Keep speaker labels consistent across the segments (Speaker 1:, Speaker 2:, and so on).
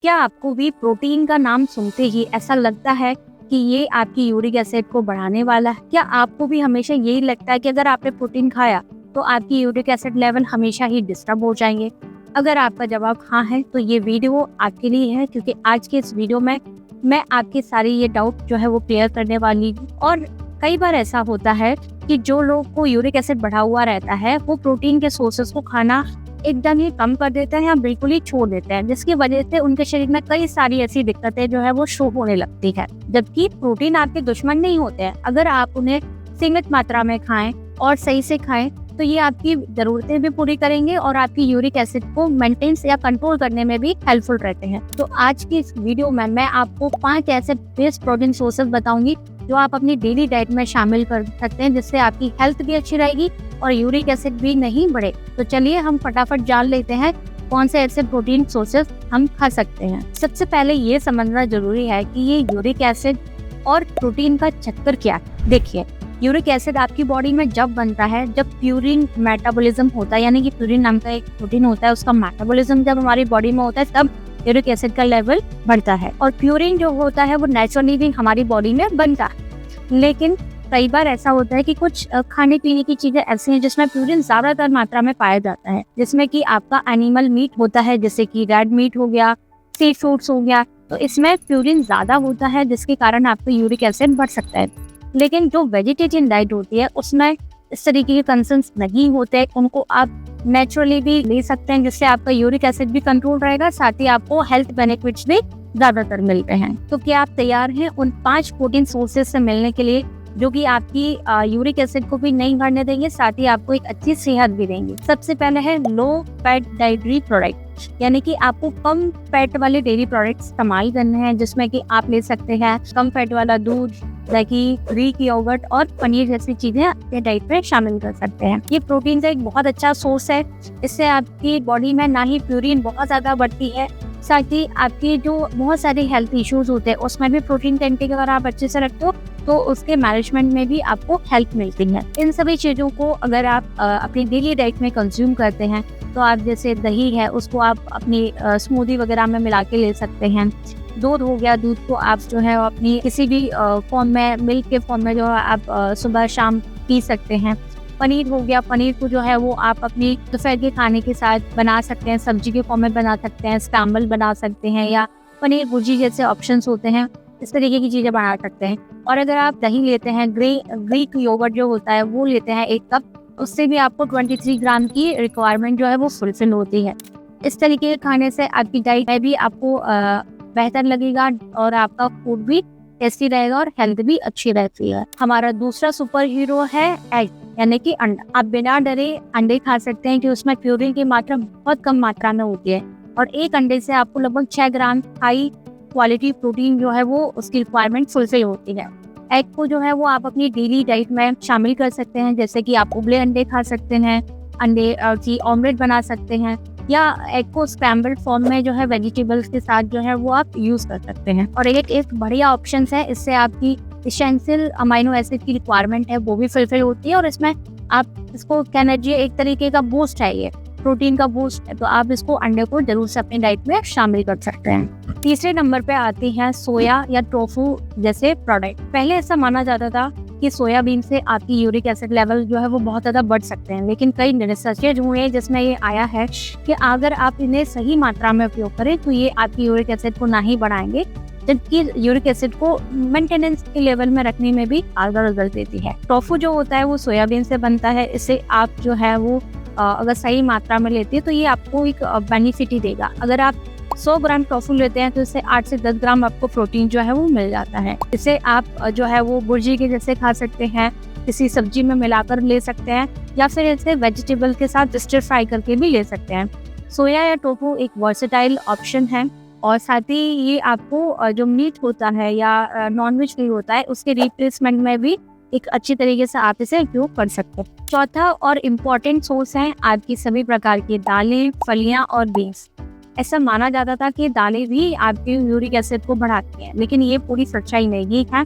Speaker 1: क्या आपको भी प्रोटीन का नाम सुनते ही ऐसा लगता है कि ये आपकी यूरिक एसिड को बढ़ाने वाला है? क्या आपको भी हमेशा यही लगता है कि अगर आपने प्रोटीन खाया तो आपकी यूरिक एसिड लेवल हमेशा ही डिस्टर्ब हो जाएंगे? अगर आपका जवाब हाँ है तो ये वीडियो आपके लिए है, क्योंकि आज के इस वीडियो में मैं आपके सारे ये डाउट जो है वो क्लियर करने वाली हूँ। और कई बार ऐसा होता है कि जो लोग को यूरिक एसिड बढ़ा हुआ रहता है वो प्रोटीन के सोर्सेस को खाना एकदम ही कम कर देते हैं या बिल्कुल ही छोड़ देते हैं, जिसकी वजह से उनके शरीर में कई सारी ऐसी दिक्कतें जो है वो शो होने लगती है। जबकि प्रोटीन आपके दुश्मन नहीं होते हैं। अगर आप उन्हें सीमित मात्रा में खाएं और सही से खाएं तो ये आपकी जरूरतें भी पूरी करेंगे और आपकी यूरिक एसिड को मेंटेन या कंट्रोल करने में भी हेल्पफुल रहते हैं। तो आज की इस वीडियो में मैं आपको 5 ऐसे बेस्ट प्रोटीन सोर्सेज बताऊंगी जो आप अपनी डेली डाइट में शामिल कर सकते हैं, जिससे आपकी हेल्थ भी अच्छी रहेगी और यूरिक एसिड भी नहीं बढ़े। तो चलिए हम फटाफट जान लेते हैं कौन से ऐसे प्रोटीन सोर्सेज हम खा सकते हैं। सबसे पहले ये समझना जरूरी है कि ये यूरिक एसिड और प्रोटीन का चक्कर क्या है। देखिए, यूरिक एसिड आपकी बॉडी में जब बनता है जब प्यूरिन मेटाबॉलिज्म होता है, यानी कि प्यूरिन नाम का एक प्रोटीन होता है, उसका मेटाबॉलिज्म जब हमारी बॉडी में होता है तब यूरिक एसिड का लेवल बढ़ता है। और प्यूरिन जो होता है वो नेचुरली भी हमारी बॉडी में बनता है, लेकिन कई बार ऐसा होता है कि कुछ खाने पीने की चीजें ऐसी हैं जिसमें प्यूरिन ज्यादातर मात्रा में पाया जाता है, जिसमें कि आपका एनिमल मीट होता है, जैसे कि रेड मीट हो गया, सी फूड्स हो गया, तो इसमें प्यूरिन ज्यादा होता है जिसके कारण आपको यूरिक एसिड बढ़ सकता है। लेकिन जो वेजिटेरियन डाइट होती है उसमें इस तरीके के कंसर्न्स नहीं होते, उनको आप नेचुरली भी ले सकते हैं, जिससे आपका यूरिक एसिड भी कंट्रोल रहेगा, साथ ही आपको हेल्थ बेनिफिट्स भी ज्यादातर मिलते हैं। तो क्या आप तैयार हैं उन 5 प्रोटीन सोर्सेज से मिलने के लिए जो कि आपकी यूरिक एसिड को भी नहीं बढ़ने देंगे, साथ ही आपको एक अच्छी सेहत भी देंगे? सबसे पहले है लो फैट डाइटरी प्रोडक्ट, यानी कि आपको कम फैट वाले डेयरी प्रोडक्ट्स इस्तेमाल करने हैं, जिसमें कि आप ले सकते हैं कम फैट वाला दूध, दही, ग्रीक योगर्ट और पनीर जैसी चीजें अपने डाइट में शामिल कर सकते हैं। ये प्रोटीन का एक बहुत अच्छा सोर्स है। इससे आपकी बॉडी में ना ही प्यूरिन बहुत ज्यादा बढ़ती है, साथ ही आपकी जो बहुत सारे हेल्थ इश्यूज होते हैं उसमें भी प्रोटीन का इंटेक अगर आप अच्छे से रखते हो तो उसके मैनेजमेंट में भी आपको हेल्प मिलती है। इन सभी चीज़ों को अगर आप अपनी डेली डाइट में कंज्यूम करते हैं तो आप जैसे दही है उसको आप अपनी स्मूदी वगैरह में मिला के ले सकते हैं। दूध हो गया, दूध को आप जो है अपनी किसी भी फॉर्म में, मिल्क के फॉर्म में जो है आप सुबह शाम पी सकते हैं। पनीर हो गया, पनीर को जो है वो आप अपनी दोपहर के खाने के साथ बना सकते हैं, सब्जी के फॉर्म में बना सकते हैं, स्क्रैम्बल बना सकते हैं, या पनीर भुर्जी जैसे ऑप्शंस होते हैं, इस तरीके की चीज़ें बना सकते हैं। और अगर आप दही लेते हैं, ग्रीक योगर्ट जो होता है वो लेते हैं 1 कप, उससे भी आपको 23 ग्राम की रिक्वायरमेंट जो है वो फुलफिल होती है। इस तरीके के खाने से आपकी डाइट में भी आपको बेहतर लगेगा और आपका फूड भी टेस्टी रहेगा और हेल्थ भी अच्छी रहती है। हमारा दूसरा सुपर हीरो है एग, यानी कि अंडा। आप बिना डरे अंडे खा सकते हैं कि उसमें प्यूरिन की मात्रा बहुत कम मात्रा में होती है और एक अंडे से आपको लगभग 6 ग्राम हाई क्वालिटी प्रोटीन जो है वो उसकी रिक्वायरमेंट फुलफिल होती है। एग को जो है वो आप अपनी डेली डाइट में शामिल कर सकते हैं, जैसे कि आप उबले अंडे खा सकते हैं, अंडे की ऑमलेट बना सकते हैं, या एग को स्क्रैम्बल्ड फॉर्म में जो है वेजिटेबल्स के साथ जो है वो आप यूज कर सकते हैं। और एक बढ़िया ऑप्शन है, इससे आपकी एसेंशियल अमाइनो एसिड की रिक्वायरमेंट है वो भी फुलफिल होती है और इसमें आप इसको कह लीजिए एक तरीके का बूस्ट है, ये प्रोटीन का बूस्ट है, तो आप इसको अंडे को जरूर से अपनी डाइट में शामिल कर सकते हैं। तीसरे नंबर पे आती है सोया या टोफू जैसे प्रोडक्ट। पहले ऐसा माना जाता था कि सोयाबीन से आपकी यूरिक एसिड लेवल जो है वो बहुत ज़्यादा बढ़ सकते हैं, लेकिन कई रिसर्चेज हुए हैं जिसमें ये आया है कि अगर आप इन्हें सही मात्रा में उपयोग करें तो ये आपकी यूरिक एसिड को ना ही बढ़ाएंगे, जबकि यूरिक एसिड को मेंटेनेंस के लेवल में रखने में भी आगे रिजल्ट देती है। टोफू जो होता है वो सोयाबीन से बनता है, इससे आप जो है वो अगर सही मात्रा में लेते हैं तो ये आपको एक बेनिफिट ही देगा। अगर आप 100 ग्राम टोफू लेते हैं तो इससे 8 से 10 ग्राम आपको प्रोटीन जो है वो मिल जाता है। इसे आप जो है वो भुर्जी के जैसे खा सकते हैं, किसी सब्जी में मिलाकर ले सकते हैं, या फिर इसे वेजिटेबल के साथ स्टिर फ्राई करके भी ले सकते हैं। सोया या टोफू एक वर्सेटाइल ऑप्शन है और साथ ही ये आपको जो मीट होता है या नॉनवेज भी होता है उसके रिप्लेसमेंट में भी एक अच्छी तरीके से आप इसे उपयोग कर सकते हैं। चौथा और इम्पोर्टेंट सोर्स है आपकी सभी प्रकार की दालें, फलियां और बीन्स। ऐसा माना जाता था कि दालें भी आपके यूरिक एसिड को बढ़ाती हैं, लेकिन ये पूरी सच्चाई नहीं है।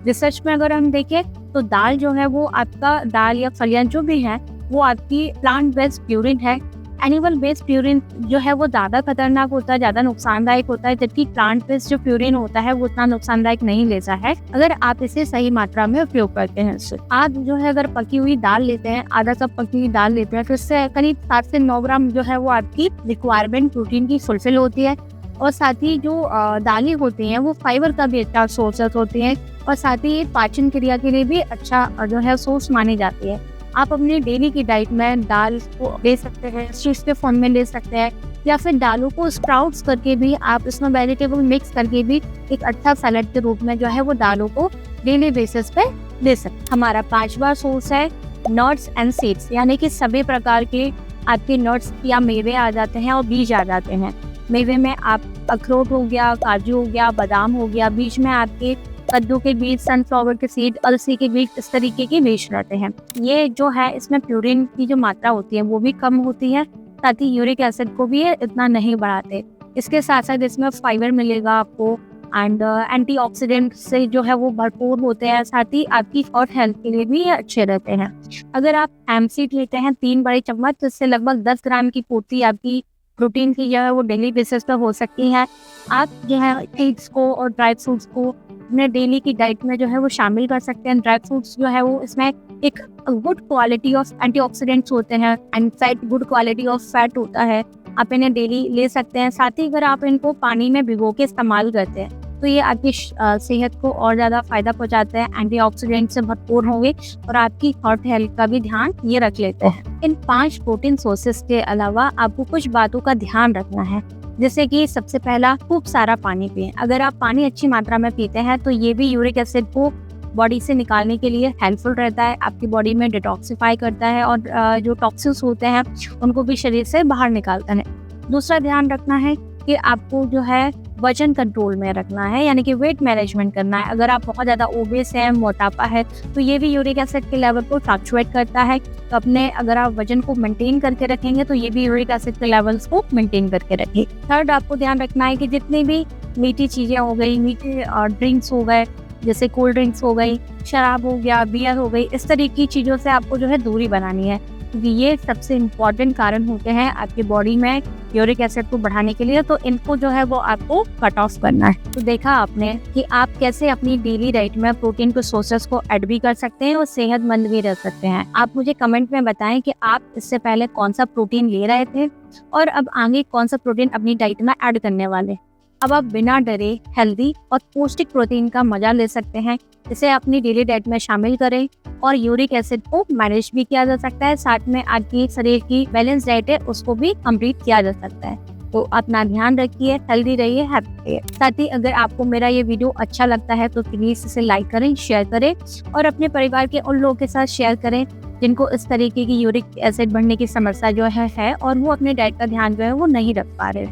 Speaker 1: रिसर्च में अगर हम देखें तो दाल जो है वो आपका, दाल या फलियां जो भी है वो आपकी प्लांट बेस्ड प्यूरिन है एनिमल बेस्ड प्यूरिन जो है वो ज़्यादा खतरनाक होता है, ज़्यादा नुकसानदायक होता है, जबकि प्लांट बेस्ड जो प्यूरिन होता है वो उतना नुकसानदायक नहीं लेता है अगर आप इसे सही मात्रा में उपयोग करते हैं। आप जो है अगर पकी हुई दाल लेते हैं, आधा कप पकी हुई दाल लेते हैं, तो इससे करीब 7 से 9 ग्राम जो है वो आपकी रिक्वायरमेंट प्रोटीन की फुलफिल होती है। और साथ ही जो दालें होती हैं वो फाइबर का भी अच्छा सोर्सेस होती हैं, और साथ ही पाचन क्रिया के लिए भी अच्छा जो है सोर्स मानी जाती है। आप अपनी डेली की डाइट में दाल को ले सकते हैं, स्टीम्स के फॉर्म में ले सकते हैं, या फिर दालों को स्प्राउट्स करके भी आप इसमें वेजिटेबल मिक्स करके भी एक अच्छा सैलेड के रूप में जो है वो दालों को डेली बेसिस पे ले सकते हैं। हमारा 5वां सोर्स है नट्स एंड सीड्स, यानी कि सभी प्रकार के आपके नट्स या मेवे आ जाते हैं और बीज आ जाते हैं। मेवे में आप अखरोट हो गया, काजू हो गया, बादाम हो गया, बीज में आपके कद्दू के बीज, सनफ्लावर के सीड, अलसी के बीज, इस तरीके के बीज रहते हैं। ये जो है इसमें प्यूरिन की जो मात्रा होती है वो भी कम होती है, साथ ही यूरिक एसिड को भी ये इतना नहीं बढ़ाते। इसके साथ साथ इसमें फाइबर मिलेगा आपको, एंड एंटीऑक्सीडेंट से जो है वो भरपूर होते हैं, साथ ही आपकी हार्ट हेल्थ के लिए भी ये अच्छे रहते हैं। अगर आप हैम्प सीड लेते हैं 3 बड़े चम्मच, तो इससे लगभग 10 ग्राम की पूर्ति आपकी प्रोटीन की जो है वो डेली बेसिस पर हो सकती है। आप जो है सीड्स को और ड्राई फ्रूट्स को अपने डेली की डाइट में जो है वो शामिल कर सकते हैं। ड्राई फ्रूट्स जो है वो इसमें एक गुड क्वालिटी ऑफ एंटीऑक्सीडेंट्स होते हैं, and side good quality of fat होता है, आप इन्हें डेली ले सकते हैं। साथ ही अगर आप इनको पानी में भिगो के इस्तेमाल करते हैं तो ये आपकी सेहत को और ज़्यादा फायदा पहुंचाते हैं, एंटीऑक्सीडेंट से भरपूर होंगे और आपकी हार्ट हेल्थ का भी ध्यान ये रख लेते हैं। इन 5 प्रोटीन सोर्सेस के अलावा आपको कुछ बातों का ध्यान रखना है, जैसे कि सबसे पहला खूब सारा पानी पिएं। अगर आप पानी अच्छी मात्रा में पीते हैं तो ये भी यूरिक एसिड को बॉडी से निकालने के लिए हेल्पफुल रहता है, आपकी बॉडी में डिटॉक्सिफाई करता है और जो टॉक्सिन्स होते हैं उनको भी शरीर से बाहर निकालता है। दूसरा ध्यान रखना है कि आपको जो है वजन कंट्रोल में रखना है, यानी कि वेट मैनेजमेंट करना है। अगर आप बहुत ज़्यादा ओबेस हैं, मोटापा है, तो ये भी यूरिक एसिड के लेवल को फ्लक्चुएट करता है। तो अपने अगर आप वजन को मेंटेन करके रखेंगे तो ये भी यूरिक एसिड के लेवल्स को मेंटेन करके रखें। थर्ड, आपको ध्यान रखना है कि जितनी भी मीठी चीज़ें हो गई, मीठे ड्रिंक्स हो गए, जैसे कोल्ड ड्रिंक्स हो गई, शराब हो गया, बियर हो गई, इस तरह की चीज़ों से आपको जो है दूरी बनानी है, क्योंकि ये सबसे इम्पॉर्टेंट कारण होते हैं आपकी बॉडी में यूरिक एसिड को बढ़ाने के लिए। तो इनको जो है वो आपको कट ऑफ करना है। तो देखा आपने कि आप कैसे अपनी डेली डाइट में प्रोटीन के सोर्सेस को ऐड भी कर सकते हैं और सेहतमंद भी रह सकते हैं। आप मुझे कमेंट में बताएं कि आप इससे पहले कौन सा प्रोटीन ले रहे थे और अब आगे कौन सा प्रोटीन अपनी डाइट में ऐड करने वाले। अब आप बिना डरे हेल्दी और पौष्टिक प्रोटीन का मजा ले सकते हैं। इसे अपनी डेली डाइट में शामिल करें और यूरिक एसिड को मैनेज भी किया जा सकता है। साथ में आपकी शरीर की बैलेंस डाइट है उसको भी कंप्लीट किया जा सकता है। तो अपना ध्यान रखिए, हेल्दी रहिए, हैप्पी रहिए। साथ ही अगर आपको मेरा ये वीडियो अच्छा लगता है तो प्लीज इसे लाइक करें, शेयर करें और अपने परिवार के उन लोगों के साथ शेयर करें जिनको इस तरीके की यूरिक एसिड बढ़ने की समस्या जो है और वो अपने डाइट का ध्यान जो है वो नहीं रख पा रहे।